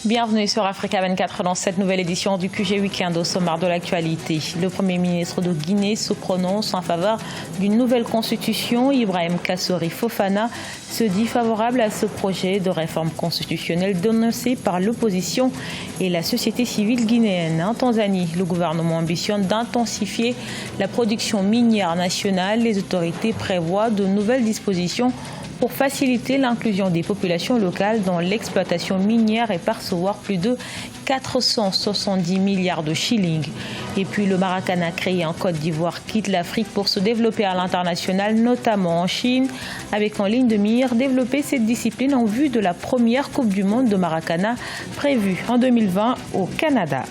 Bienvenue sur Africa 24 dans cette nouvelle édition du QG Week-end au sommaire de l'actualité. Le Premier ministre de Guinée se prononce en faveur d'une nouvelle constitution. Ibrahim Kassori Fofana se dit favorable à ce projet de réforme constitutionnelle dénoncé par l'opposition et la société civile guinéenne. En Tanzanie, le gouvernement ambitionne d'intensifier la production minière nationale. Les autorités prévoient de nouvelles dispositions pour faciliter l'inclusion des populations locales dans l'exploitation minière et percevoir plus de 470 milliards de shillings. Et puis le Maracana créé en Côte d'Ivoire quitte l'Afrique pour se développer à l'international, notamment en Chine, avec en ligne de mire développer cette discipline en vue de la première Coupe du Monde de Maracana prévue en 2020 au Canada.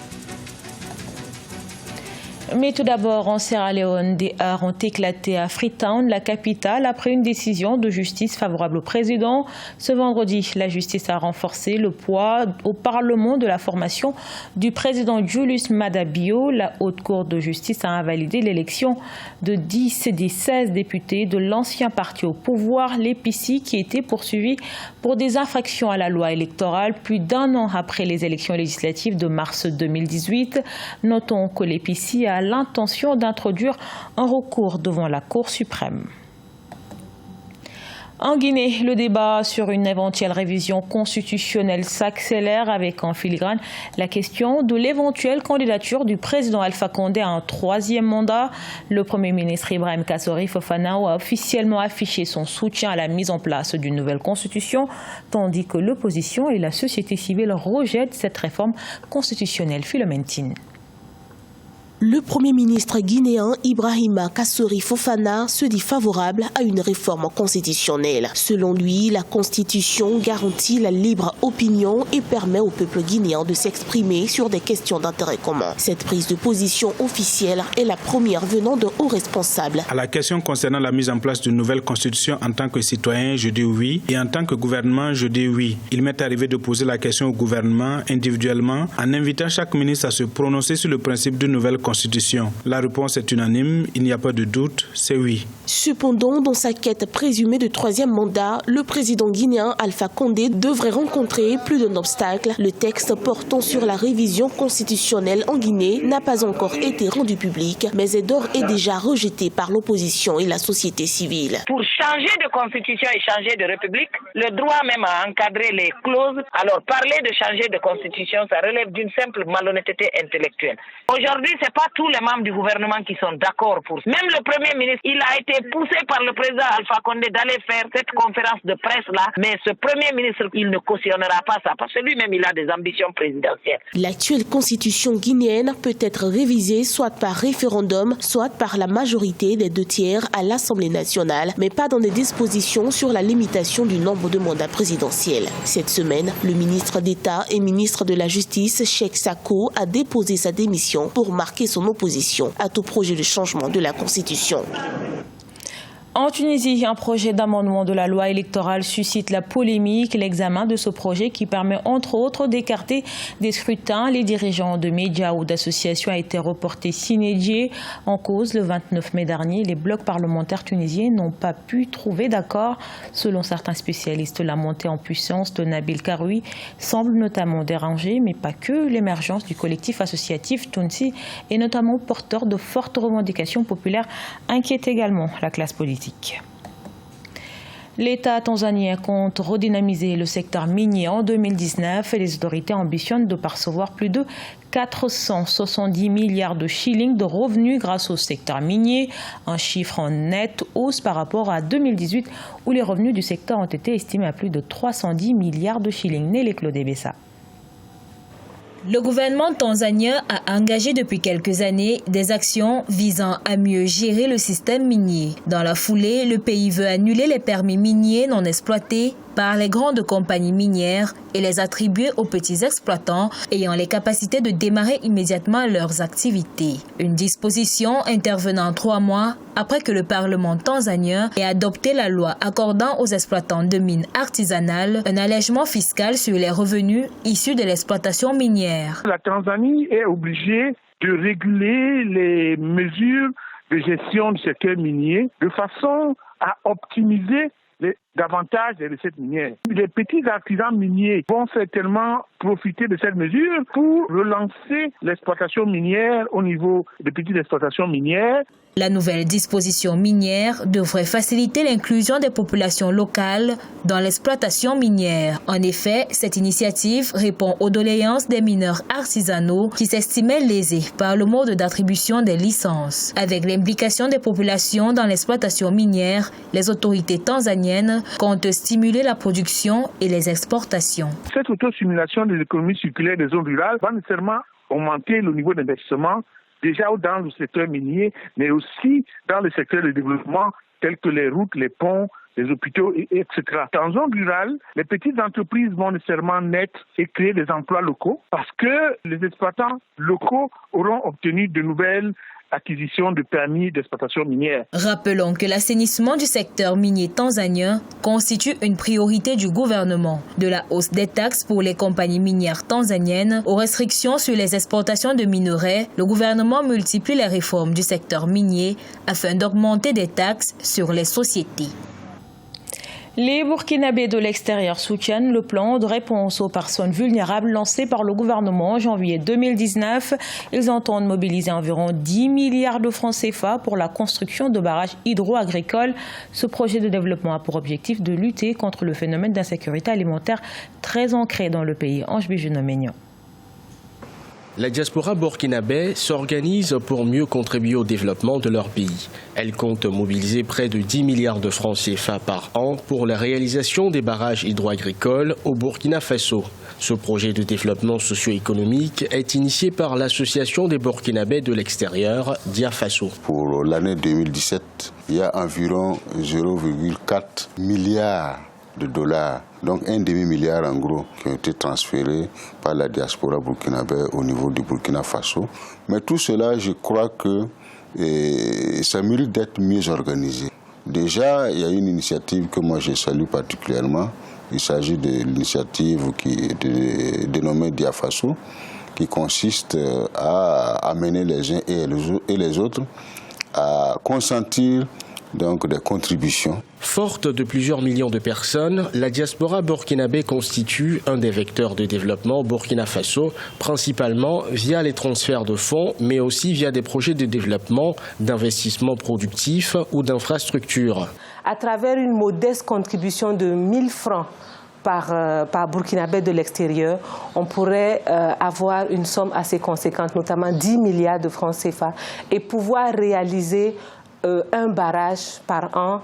Mais tout d'abord, en Sierra Leone, des heurts ont éclaté à Freetown, la capitale, après une décision de justice favorable au président. Ce vendredi, la justice a renforcé le poids au Parlement de la formation du président Julius Maada Bio. La Haute Cour de justice a invalidé l'élection de 10 des 16 députés de l'ancien parti au pouvoir, l'EPC, qui était poursuivi pour des infractions à la loi électorale plus d'un an après les élections législatives de mars 2018. Notons que l'EPC a l'intention d'introduire un recours devant la Cour suprême. En Guinée, le débat sur une éventuelle révision constitutionnelle s'accélère avec en filigrane la question de l'éventuelle candidature du président Alpha Condé à un troisième mandat. Le Premier ministre Ibrahim Kassori Fofana a officiellement affiché son soutien à la mise en place d'une nouvelle constitution, tandis que l'opposition et la société civile rejettent cette réforme constitutionnelle. Philomentine. Le Premier ministre guinéen Ibrahima Kassori Fofana se dit favorable à une réforme constitutionnelle. Selon lui, la Constitution garantit la libre opinion et permet au peuple guinéen de s'exprimer sur des questions d'intérêt commun. Cette prise de position officielle est la première venant de hauts responsables. À la question concernant la mise en place d'une nouvelle Constitution en tant que citoyen, je dis oui, et en tant que gouvernement, je dis oui. Il m'est arrivé de poser la question au gouvernement individuellement en invitant chaque ministre à se prononcer sur le principe d'une nouvelle Constitution. La réponse est unanime, il n'y a pas de doute, c'est oui. Cependant, dans sa quête présumée de troisième mandat, le président guinéen Alpha Condé devrait rencontrer plus d'un obstacle. Le texte portant sur la révision constitutionnelle en Guinée n'a pas encore été rendu public, mais est d'ores et déjà rejeté par l'opposition et la société civile. Pour changer de constitution et changer de république, le droit même à encadrer les clauses, alors parler de changer de constitution, ça relève d'une simple malhonnêteté intellectuelle. Aujourd'hui, c'est pas tous les membres du gouvernement qui sont d'accord pour ça. Même le Premier ministre, il a été poussé par le président Alpha Condé d'aller faire cette conférence de presse-là, mais ce Premier ministre, il ne cautionnera pas ça, parce que lui-même, il a des ambitions présidentielles. L'actuelle constitution guinéenne peut être révisée soit par référendum, soit par la majorité des 2/3 à l'Assemblée nationale, mais pas dans des dispositions sur la limitation du nombre de mandats présidentiels. Cette semaine, le ministre d'État et ministre de la Justice, Cheikh Sako, a déposé sa démission pour marquer son opposition à tout projet de changement de la Constitution. En Tunisie, un projet d'amendement de la loi électorale suscite la polémique. L'examen de ce projet qui permet entre autres d'écarter des scrutins les dirigeants de médias ou d'associations a été reporté sine die. En cause, le 29 mai dernier, les blocs parlementaires tunisiens n'ont pas pu trouver d'accord. Selon certains spécialistes, la montée en puissance de Nabil Karoui semble notamment déranger, mais pas que. L'émergence du collectif associatif Tunsi est notamment porteur de fortes revendications populaires inquiète également la classe politique. L'État tanzanien compte redynamiser le secteur minier en 2019 et les autorités ambitionnent de percevoir plus de 470 milliards de shillings de revenus grâce au secteur minier, un chiffre en nette hausse par rapport à 2018 où les revenus du secteur ont été estimés à plus de 310 milliards de shillings. Nélé Claude Bessa. Le gouvernement tanzanien a engagé depuis quelques années des actions visant à mieux gérer le système minier. Dans la foulée, le pays veut annuler les permis miniers non exploités par les grandes compagnies minières et les attribuer aux petits exploitants ayant les capacités de démarrer immédiatement leurs activités. Une disposition intervenant 3 mois après que le Parlement tanzanien ait adopté la loi accordant aux exploitants de mines artisanales un allègement fiscal sur les revenus issus de l'exploitation minière. La Tanzanie est obligée de réguler les mesures de gestion du secteur minier de façon à optimiser les davantage des recettes minières. Les petits artisans miniers vont certainement profiter de cette mesure pour relancer l'exploitation minière au niveau des petites exploitations minières. La nouvelle disposition minière devrait faciliter l'inclusion des populations locales dans l'exploitation minière. En effet, cette initiative répond aux doléances des mineurs artisanaux qui s'estimaient lésés par le mode d'attribution des licences. Avec l'implication des populations dans l'exploitation minière, les autorités tanzaniennes comptent stimuler la production et les exportations. Cette autostimulation de l'économie circulaire des zones rurales va nécessairement augmenter le niveau d'investissement déjà dans le secteur minier, mais aussi dans le secteur de développement tels que les routes, les ponts, les hôpitaux, etc. Dans zone rurale, les petites entreprises vont nécessairement naître et créer des emplois locaux parce que les exploitants locaux auront obtenu de nouvelles acquisition de permis d'exploitation minière. Rappelons que l'assainissement du secteur minier tanzanien constitue une priorité du gouvernement. De la hausse des taxes pour les compagnies minières tanzaniennes aux restrictions sur les exportations de minerais, le gouvernement multiplie les réformes du secteur minier afin d'augmenter des taxes sur les sociétés. Les Burkinabés de l'extérieur soutiennent le plan de réponse aux personnes vulnérables lancé par le gouvernement en janvier 2019. Ils entendent mobiliser environ 10 milliards de francs CFA pour la construction de barrages hydro-agricoles. Ce projet de développement a pour objectif de lutter contre le phénomène d'insécurité alimentaire très ancré dans le pays. Ange Bijuno-Ménion. La diaspora burkinabé s'organise pour mieux contribuer au développement de leur pays. Elle compte mobiliser près de 10 milliards de francs CFA par an pour la réalisation des barrages hydro-agricoles au Burkina Faso. Ce projet de développement socio-économique est initié par l'Association des Burkinabés de l'extérieur, Diafaso. Pour l'année 2017, il y a environ 0,4 milliards de dollars, donc un demi-milliard en gros, qui ont été transférés par la diaspora burkinabé au niveau du Burkina Faso. Mais tout cela, je crois que ça mérite d'être mieux organisé. Déjà, il y a une initiative que moi je salue particulièrement. Il s'agit de l'initiative qui est dénommée Diafaso, qui consiste à amener les uns et les autres à consentir donc des contributions. Forte de plusieurs millions de personnes, la diaspora burkinabé constitue un des vecteurs de développement au Burkina Faso, principalement via les transferts de fonds, mais aussi via des projets de développement, d'investissement productif ou d'infrastructures. À travers une modeste contribution de 1000 francs par burkinabé de l'extérieur, on pourrait avoir une somme assez conséquente, notamment 10 milliards de francs CFA, et pouvoir réaliser un barrage par an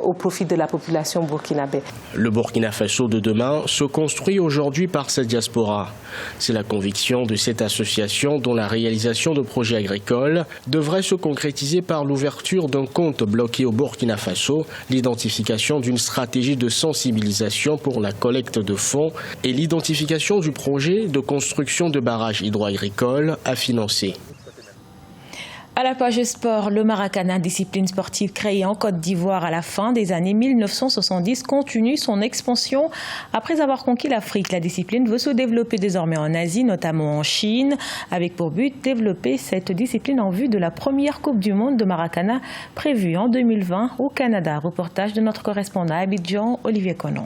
au profit de la population burkinabé. Le Burkina Faso de demain se construit aujourd'hui par sa diaspora. C'est la conviction de cette association dont la réalisation de projets agricoles devrait se concrétiser par l'ouverture d'un compte bloqué au Burkina Faso, l'identification d'une stratégie de sensibilisation pour la collecte de fonds et l'identification du projet de construction de barrages hydro-agricoles à financer. À la page sport, le Maracana, discipline sportive créée en Côte d'Ivoire à la fin des années 1970, continue son expansion. Après avoir conquis l'Afrique, la discipline veut se développer désormais en Asie, notamment en Chine, avec pour but développer cette discipline en vue de la première Coupe du Monde de Maracana prévue en 2020 au Canada. Reportage de notre correspondant à Abidjan, Olivier Conon.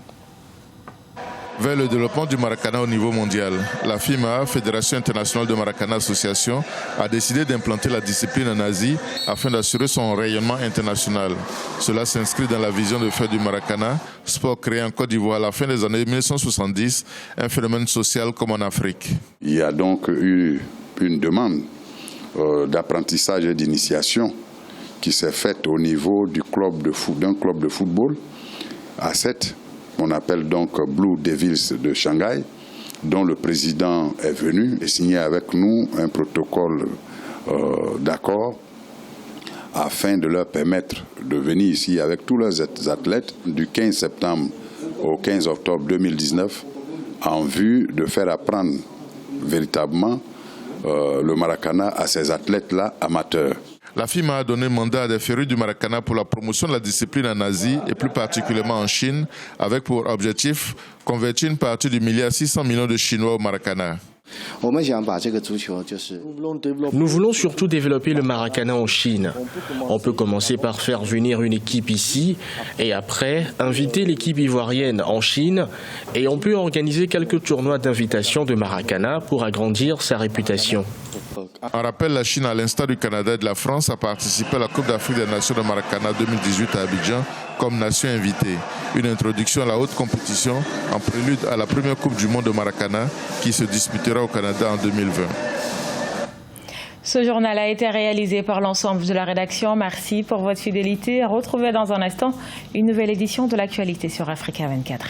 Vers le développement du Maracana au niveau mondial, la FIMA, Fédération internationale de Maracana Association, a décidé d'implanter la discipline en Asie afin d'assurer son rayonnement international. Cela s'inscrit dans la vision de faire du Maracana, sport créé en Côte d'Ivoire à la fin des années 1970, un phénomène social comme en Afrique. Il y a donc eu une demande d'apprentissage et d'initiation qui s'est faite au niveau d'un club de football à 7. On appelle donc Blue Devils de Shanghai, dont le président est venu et signé avec nous un protocole d'accord afin de leur permettre de venir ici avec tous leurs athlètes du 15 septembre au 15 octobre 2019 en vue de faire apprendre véritablement le Maracana à ces athlètes-là amateurs. La FIMA a donné mandat à des férus du Maracana pour la promotion de la discipline en Asie et plus particulièrement en Chine, avec pour objectif convertir une partie du milliard 600 millions de Chinois au Maracana. Nous voulons surtout développer le Maracana en Chine. On peut commencer par faire venir une équipe ici et après inviter l'équipe ivoirienne en Chine et on peut organiser quelques tournois d'invitation de Maracana pour agrandir sa réputation. En rappel, la Chine, à l'instar du Canada et de la France, a participé à la Coupe d'Afrique des Nations de Maracana 2018 à Abidjan comme nation invitée. Une introduction à la haute compétition en prélude à la première Coupe du monde de Maracana qui se disputera au Canada en 2020. Ce journal a été réalisé par l'ensemble de la rédaction. Merci pour votre fidélité. Retrouvez dans un instant une nouvelle édition de l'actualité sur Africa 24.